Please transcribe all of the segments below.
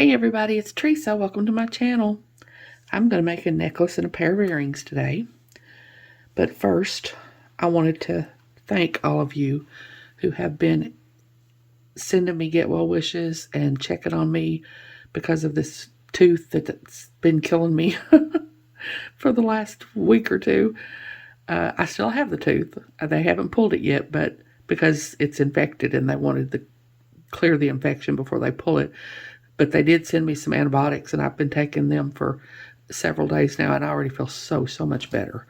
Hey everybody, it's Teresa. Welcome to my channel. I'm going to make a necklace and a pair of earrings today. But first, I wanted to thank all of you who have been sending me get well wishes and checking on me because of this tooth that's been killing me for the last week or two. I still have the tooth. They haven't pulled it yet, but because it's infected and they wanted to clear the infection before they pull it. But they did send me some antibiotics, and I've been taking them for several days now, and I already feel so much better.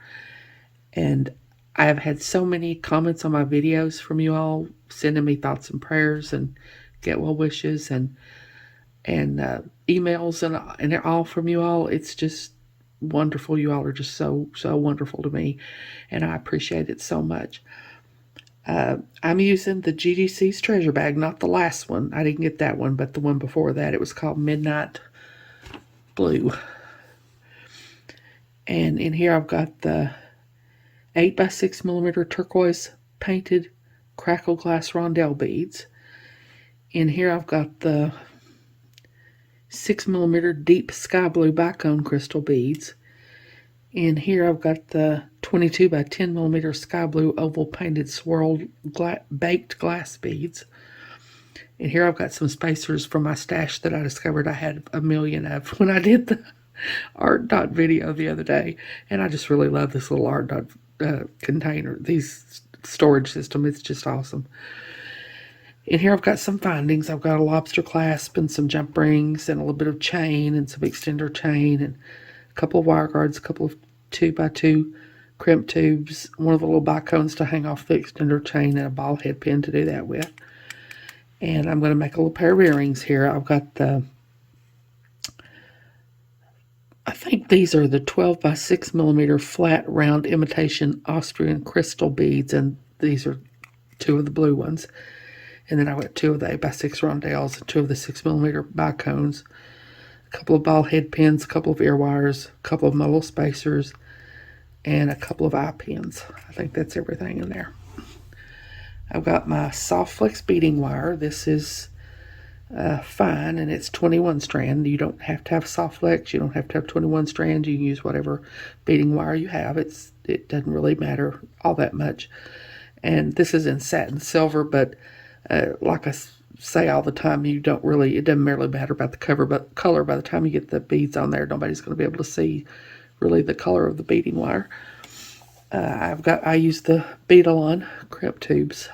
And I have had so many comments on my videos from you all, sending me thoughts and prayers and get well wishes and emails and all from you all. It's just wonderful. You all are just so wonderful to me, and I appreciate it so much. I'm using the GGC's treasure bag, not the last one. I didn't get that one, but the one before that. It was called Midnight Blue. And in here I've got the 8x6mm turquoise painted crackle glass rondelle beads. In here I've got the 6mm deep sky blue bicone crystal beads. In here I've got the 22x10mm sky blue oval painted swirled baked glass beads. And here I've got some spacers from my stash that I discovered I had a million of when I did the art dot video the other day. And I just really love this little art dot container, these storage system. It's just awesome. In here I've got some findings. I've got a lobster clasp and some jump rings and a little bit of chain and some extender chain and a couple of wire guards, a couple of 2x2 crimp tubes, one of the little bicones to hang off the extender chain, and a ball head pin to do that with. And I'm going to make a little pair of earrings here. I've got the, I think these are the 12x6mm flat round imitation Austrian crystal beads, and these are two of the blue ones. And then I've got two of the 8x6 rondelles and two of the 6mm bicones, a couple of ball head pins, a couple of ear wires, a couple of my little spacers, and a couple of eye pins. I think that's everything in there. I've got my soft flex beading wire. This is fine, and it's 21 strand. You don't have to have soft flex. You don't have to have 21 strands. You can use whatever beading wire you have. It doesn't really matter all that much. And this is in satin silver, but like I say all the time, it doesn't really matter about the color. By the time you get the beads on there, nobody's going to be able to see really the color of the beading wire. I use the bead-along crimp tubes.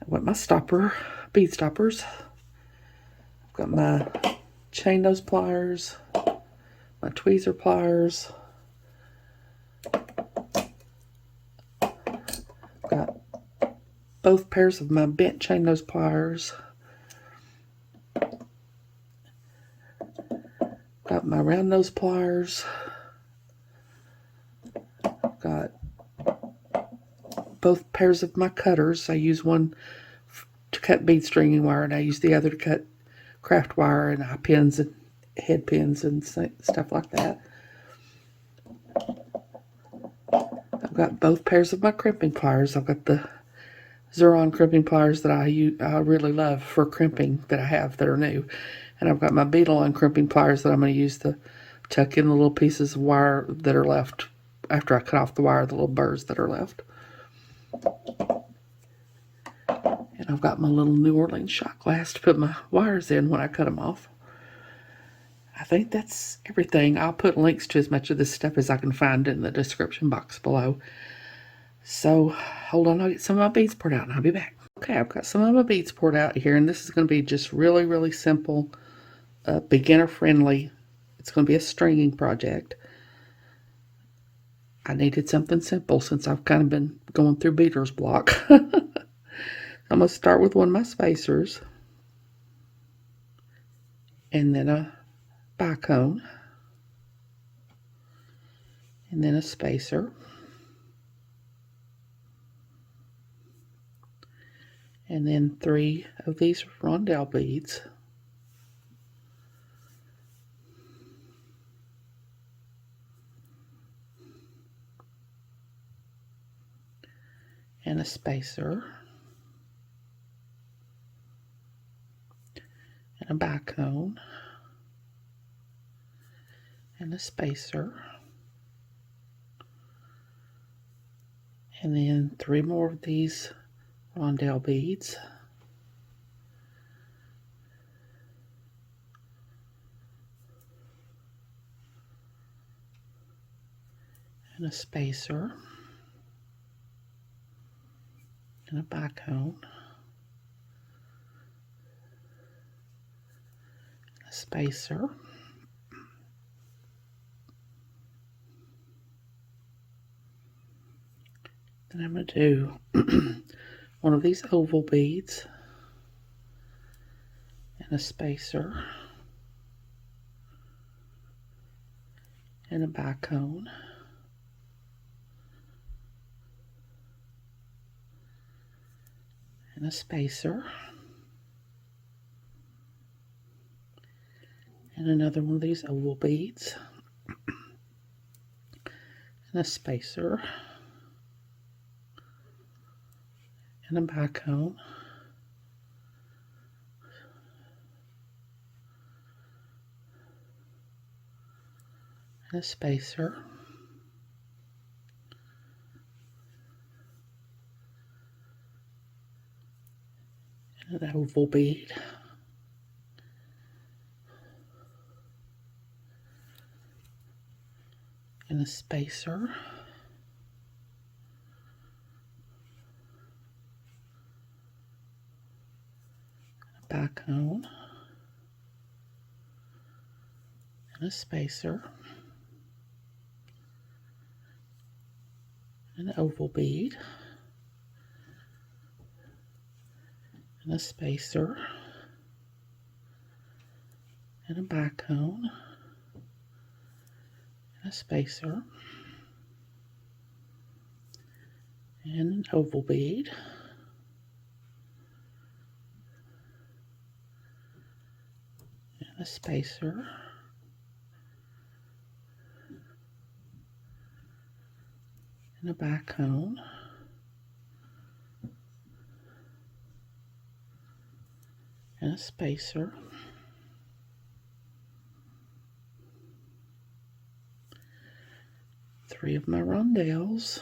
I've got my bead stoppers. I've got my chain nose pliers, my tweezer pliers. I've got both pairs of my bent chain nose pliers. Got my round nose pliers. I've got both pairs of my cutters. I use one to cut bead stringing wire, and I use the other to cut craft wire and eye pins and head pins and stuff like that. I've got both pairs of my crimping pliers. I've got the Xuron crimping pliers that I really love for crimping that I have that are new. And I've got my bead-along crimping pliers that I'm going to use to tuck in the little pieces of wire that are left after I cut off the wire, the little burrs that are left. And I've got my little New Orleans shot glass to put my wires in when I cut them off. I think that's everything. I'll put links to as much of this stuff as I can find in the description box below. So, hold on, I'll get some of my beads poured out and I'll be back. Okay, I've got some of my beads poured out here, and this is going to be just really simple, beginner friendly. It's going to be a stringing project. I needed something simple since I've kind of been going through beater's block. I'm going to start with one of my spacers, and then a bicone, and then a spacer, and then 3 of these rondelle beads, and a spacer, a bicone, and a spacer, and then 3 more of these rondelle beads, and a spacer, and a bicone, a spacer, then I'm going to do one of these oval beads, and a spacer, and a bicone, and a spacer, and another one of these oval beads, and a spacer, and a bicone, and a spacer, and an oval bead, and a spacer, a bicone, and a spacer, an oval bead, and a spacer, and a bicone, and a spacer, and an oval bead, and a spacer, and a bicone, and a spacer, three of my rondelles,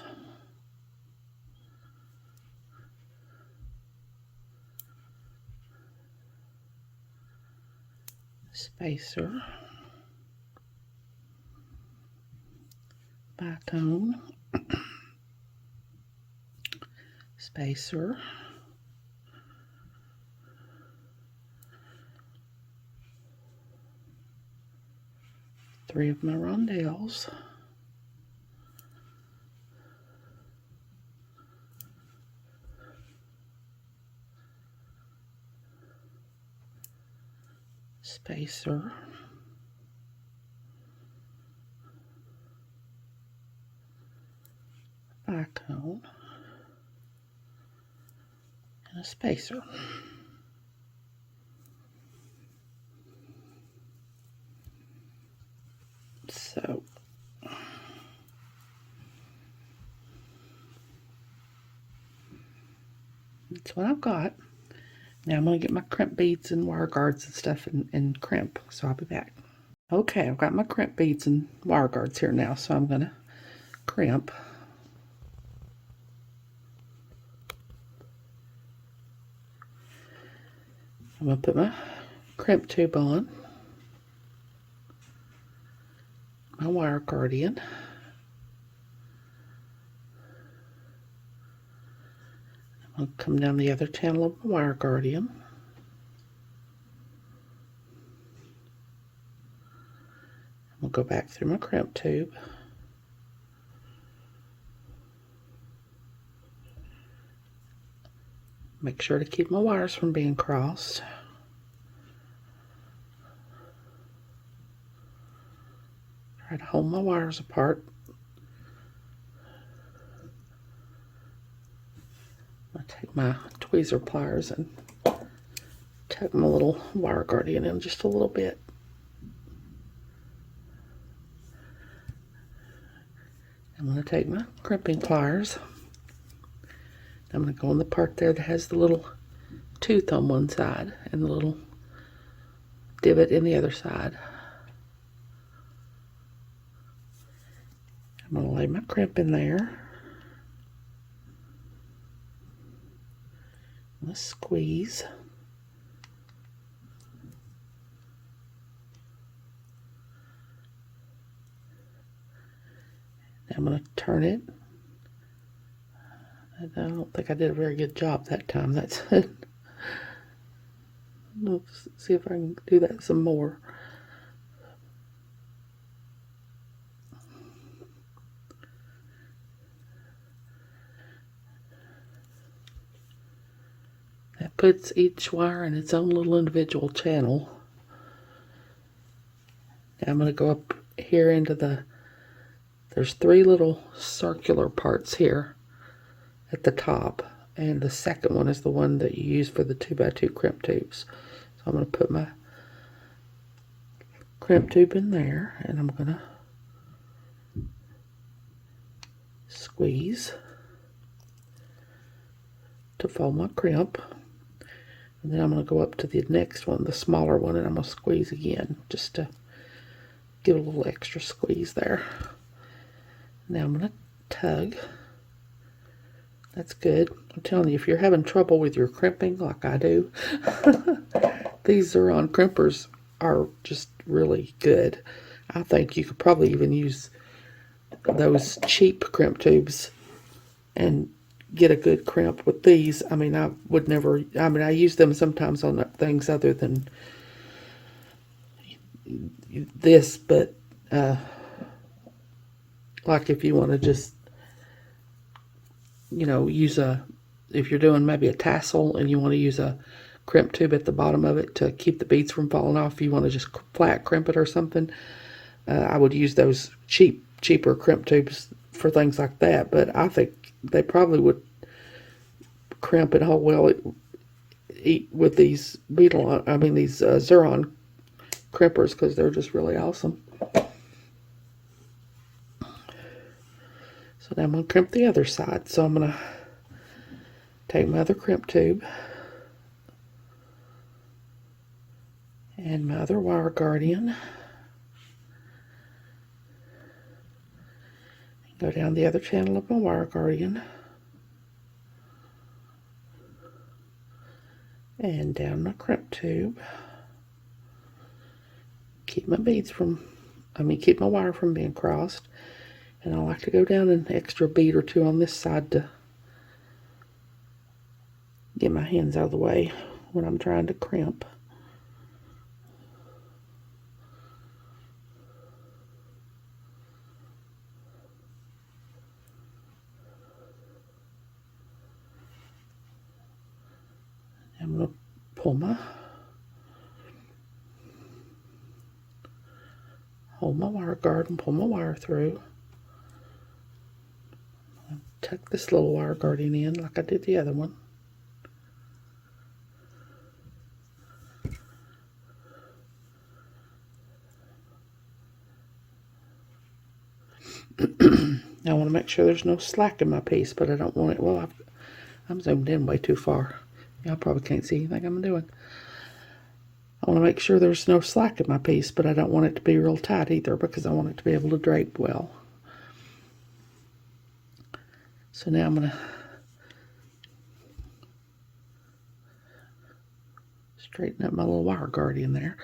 spacer, bicone, spacer, three of my rondelles, spacer, bicone, and a spacer. So that's what I've got. Now I'm going to get my crimp beads and wire guards and stuff and crimp, so I'll be back. Okay, I've got my crimp beads and wire guards here now, so I'm going to crimp. I'm going to put my crimp tube on, my wire guardian, I'm going to come down the other channel of my wire guardian, I'm going to go back through my crimp tube, make sure to keep my wires from being crossed. Try to hold my wires apart. I take my tweezer pliers and tuck my little wire guardian in just a little bit. I'm going to take my crimping pliers. I'm going to go on the part there that has the little tooth on one side and the little divot in the other side. I'm going to lay my crimp in there. Let's squeeze. Now I'm going to turn it. I don't think I did a very good job that time. That's it. Let's see if I can do that some more. That puts each wire in its own little individual channel. Now I'm going to go up here into there's 3 little circular parts here at the top, and the second one is the one that you use for the 2x2 crimp tubes. So I'm going to put my crimp tube in there, and I'm going to squeeze to fold my crimp, and then I'm going to go up to the next one, the smaller one, and I'm going to squeeze again just to give a little extra squeeze there. Now I'm going to tug. That's good. I'm telling you, if you're having trouble with your crimping like I do, these Xuron crimpers are just really good. I think you could probably even use those cheap crimp tubes and get a good crimp with these. I mean, I would never, I mean, I use them sometimes on things other than this, but like if you want to just, you know, use if you're doing maybe a tassel and you want to use a crimp tube at the bottom of it to keep the beads from falling off, if you want to just flat crimp it or something, I would use those cheaper crimp tubes for things like that. But I think they probably would crimp it whole well with these these Xuron crimpers, because they're just really awesome. So now I'm going to crimp the other side. So I'm going to take my other crimp tube and my other wire guardian, go down the other channel of my wire guardian and down my crimp tube. Keep my keep my wire from being crossed. And I like to go down an extra bead or two on this side to get my hands out of the way when I'm trying to crimp. I'm going to hold my wire guard and pull my wire through. Tuck this little wire guardian in like I did the other one. I want to make sure there's no slack in my piece, but I don't want it, well, I'm zoomed in way too far. Y'all probably can't see anything I'm doing. I want to make sure there's no slack in my piece, but I don't want it to be real tight either, because I want it to be able to drape well. So now I'm going to straighten up my little wire guardian there.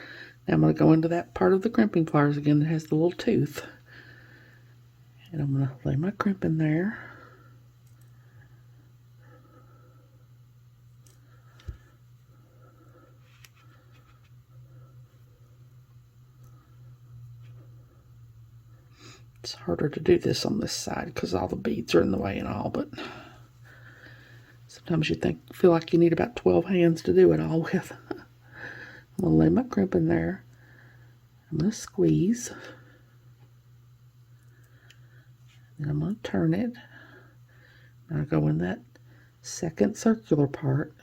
Now I'm going to go into that part of the crimping pliers again that has the little tooth. And I'm going to lay my crimp in there. It's harder to do this on this side because all the beads are in the way and all, but sometimes you feel like you need about 12 hands to do it all with. I'm going to lay my crimp in there. I'm going to squeeze. And I'm going to turn it. I'm going to go in that second circular part.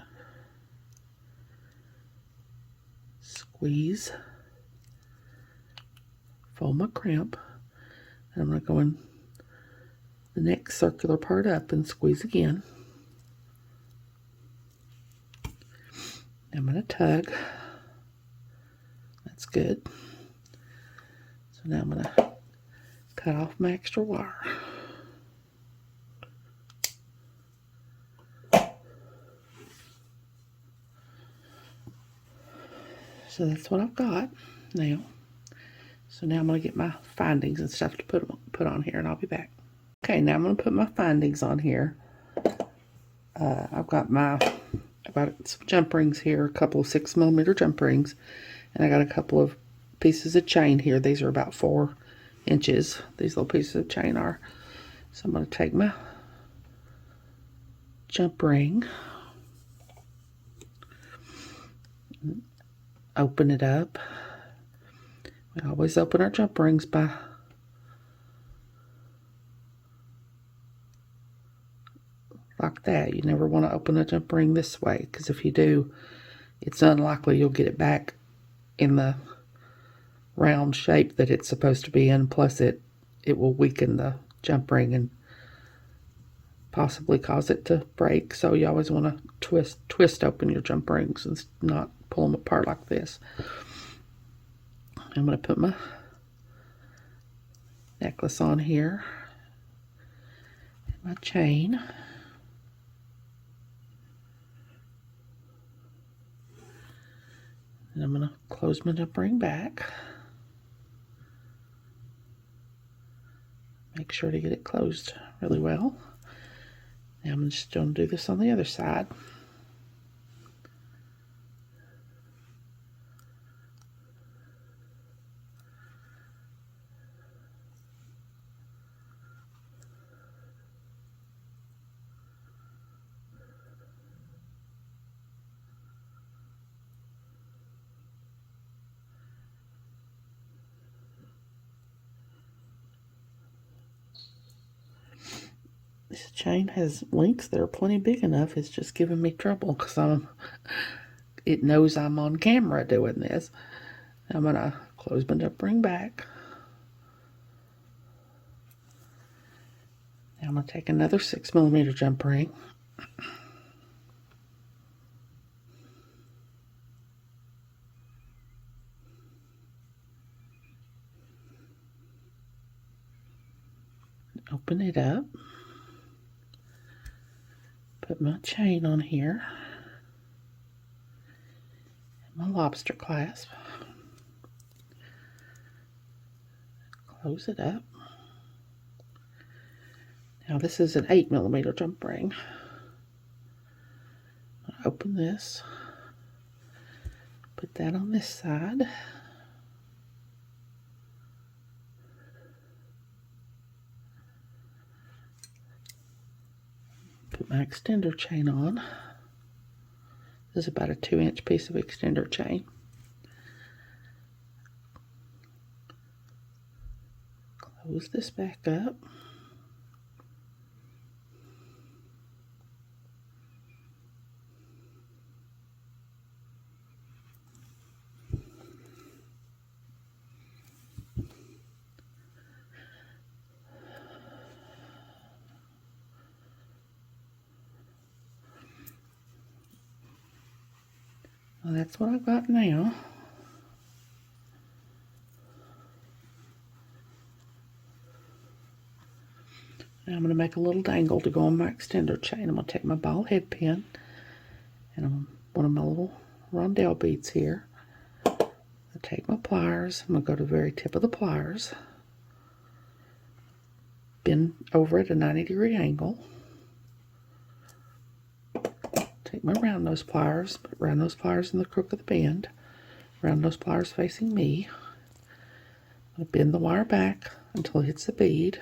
Squeeze. Fold my crimp. And I'm going to go in the next circular part up and squeeze again. I'm going to tug. That's good. So now I'm going to cut off my extra wire. So that's what I've got now. So now I'm going to get my findings and stuff to put on here, and I'll be back. Okay, now I'm going to put my findings on here. I've got some jump rings here, a couple of 6mm jump rings, and I got a couple of pieces of chain here. These are about 4 inches. These little pieces of chain are. So I'm going to take my jump ring, open it up. We always open our jump rings by like that. You never want to open a jump ring this way, because if you do, it's unlikely you'll get it back in the round shape that it's supposed to be in. Plus it will weaken the jump ring and possibly cause it to break. So you always want to twist open your jump rings and not pull them apart like this. I'm going to put my necklace on here, and my chain. And I'm going to close my jump ring back. Make sure to get it closed really well. Now I'm just going to do this on the other side. This chain has links that are plenty big enough. It's just giving me trouble because it knows I'm on camera doing this. I'm going to close my jump ring back. Now I'm going to take another 6mm jump ring. Open it up. Put my chain on here. And my lobster clasp. Close it up. Now this is an 8mm jump ring. I'll open this. Put that on this side. Put my extender chain on. This is about a 2-inch piece of extender chain. Close this back up. Well, that's what I've got now. Now I'm going to make a little dangle to go on my extender chain. I'm going to take my ball head pin and one of my little rondelle beads here. I take my pliers. I'm going to go to the very tip of the pliers. Bend over at a 90-degree angle. Take my round nose pliers, put round nose pliers in the crook of the bend. Round nose pliers facing me. I'm going to bend the wire back until it hits the bead.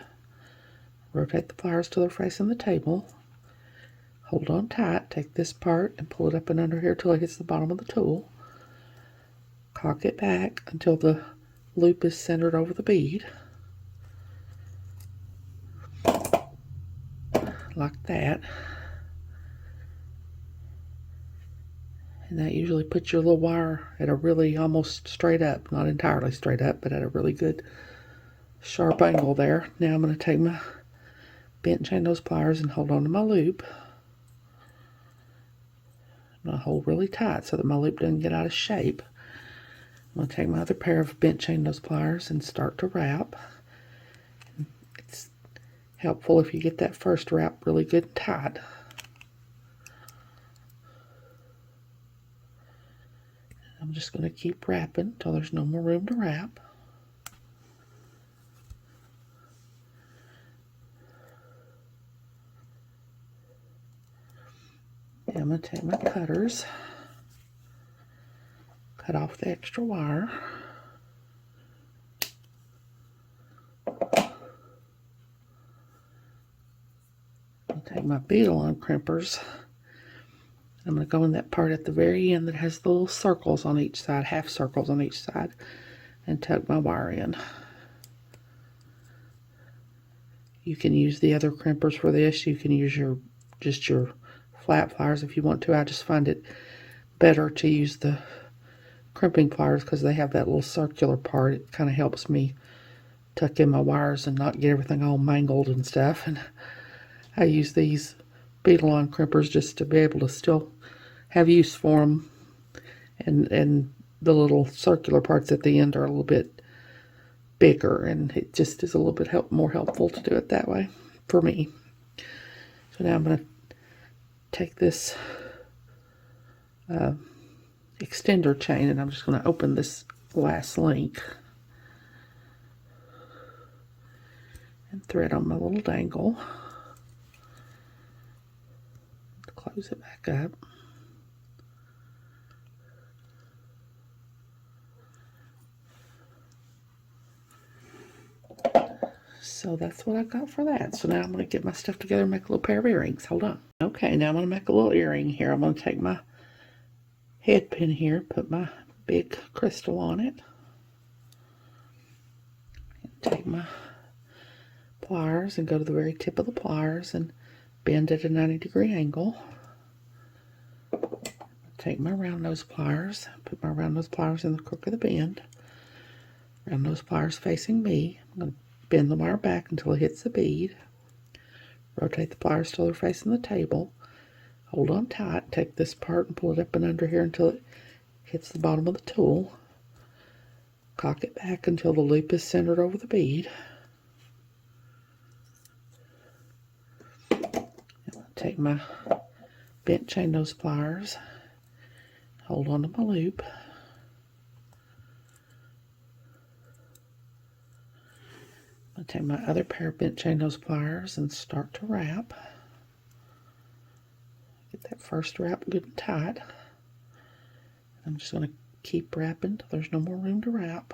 Rotate the pliers till they're facing the table. Hold on tight. Take this part and pull it up and under here till it hits the bottom of the tool. Cock it back until the loop is centered over the bead. Like that. And that usually puts your little wire at a really almost straight up, not entirely straight up, but at a really good sharp angle there. Now I'm going to take my bent chain nose pliers and hold on to my loop. I'm going to hold really tight so that my loop doesn't get out of shape. I'm going to take my other pair of bent chain nose pliers and start to wrap. It's helpful if you get that first wrap really good and tight. I'm just going to keep wrapping until there's no more room to wrap. And I'm going to take my cutters, cut off the extra wire. I'll take my beadle-on crimpers. I'm going to go in that part at the very end that has the little circles on each side, half circles on each side, and tuck my wire in. You can use the other crimpers for this. You can use just your flat pliers if you want to. I just find it better to use the crimping pliers because they have that little circular part. It kind of helps me tuck in my wires and not get everything all mangled and stuff. And I use these beadle-on crimpers just to be able to still have use for them. And the little circular parts at the end are a little bit bigger, and it just is a little bit more helpful to do it that way for me. So now I'm going to take this extender chain, and I'm just going to open this last link and thread on my little dangle. Close it back up. So that's what I got for that. So now I'm going to get my stuff together and make a little pair of earrings. Hold on. Okay, now I'm going to make a little earring here. I'm going to take my head pin here, put my big crystal on it, and take my pliers and go to the very tip of the pliers and bend at a 90-degree angle. Take my round nose pliers, put my round nose pliers in the crook of the bend. Round nose pliers facing me. I'm going to bend the wire back until it hits the bead. Rotate the pliers till they're facing the table. Hold on tight. Take this part and pull it up and under here until it hits the bottom of the tool. Cock it back until the loop is centered over the bead. Take my bent chain nose pliers. Hold on to my loop. I'm going to take my other pair of bent chain nose pliers and start to wrap. Get that first wrap good and tight. I'm just going to keep wrapping until there's no more room to wrap.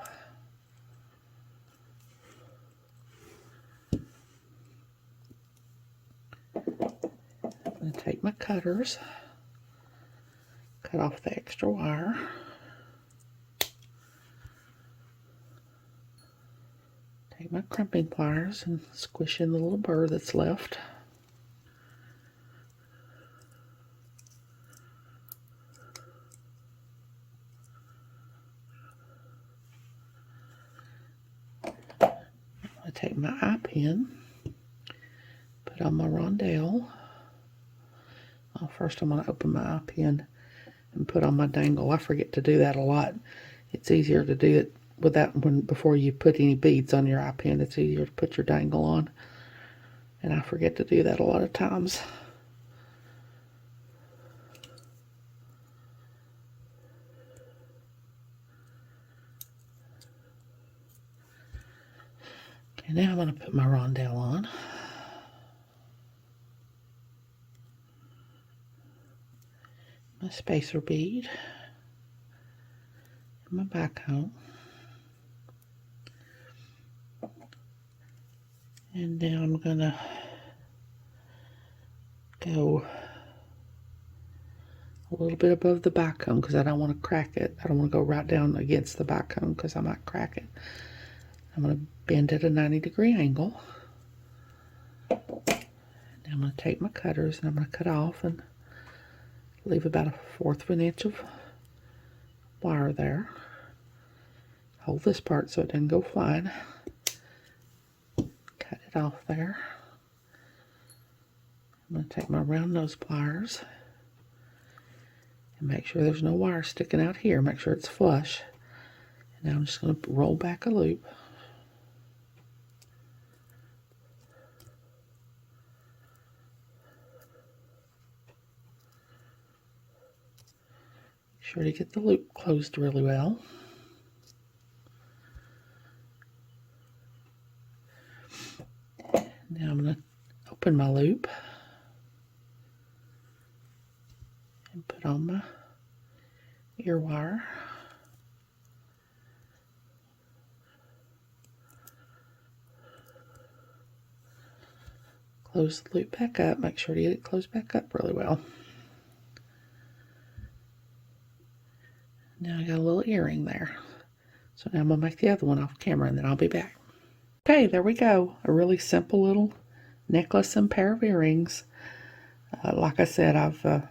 I'm going to take my cutters, cut off the extra wire. Take my crimping pliers and squish in the little burr that's left. I take my eye pin, put on my rondelle. First I'm going to open my eye pin and put on my dangle. I forget to do that a lot. It's easier to do it with that one before you put any beads on your eye pin. It's easier to put your dangle on, and I forget to do that a lot of times. Okay, now I'm going to put my rondelle on. My spacer bead, and my back comb. And now I'm going to go a little bit above the back comb because I don't want to crack it. I don't want to go right down against the back comb because I might crack it. I'm going to bend at a 90-degree angle. Now I'm going to take my cutters and I'm going to cut off and leave about 1/4 of an inch of wire there. Hold this part so it doesn't go flying. Cut it off there. I'm going to take my round nose pliers and make sure there's no wire sticking out here. Make sure it's flush. Now I'm just going to roll back a loop. Be sure to get the loop closed really well. Now I'm going to open my loop and put on my ear wire. Close the loop back up. Make sure to get it closed back up really well. Now I got a little earring there. So now I'm going to make the other one off camera and then I'll be back. Okay, there we go. A really simple little necklace and pair of earrings. Like I said, I've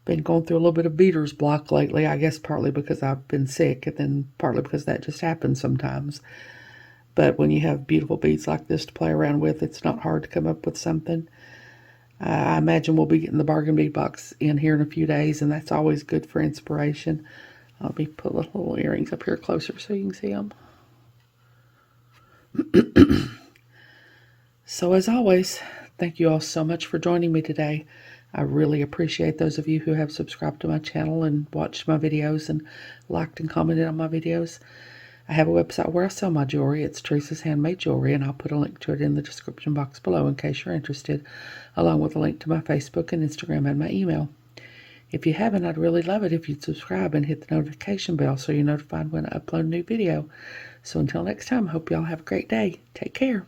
been going through a little bit of beater's block lately. I guess partly because I've been sick and then partly because that just happens sometimes. But when you have beautiful beads like this to play around with, it's not hard to come up with something. I imagine we'll be getting the bargain bead box in here in a few days, and that's always good for inspiration. I'll be putting little earrings up here closer so you can see them. So as always, thank you all so much for joining me today. I really appreciate those of you who have subscribed to my channel and watched my videos and liked and commented on my videos. I have a website where I sell my jewelry. It's Teresa's Handmade Jewelry, and I'll put a link to it in the description box below in case you're interested, along with a link to my Facebook and Instagram and my email. If you haven't, I'd really love it if you'd subscribe and hit the notification bell so you're notified when I upload a new video. So until next time, I hope y'all have a great day. Take care.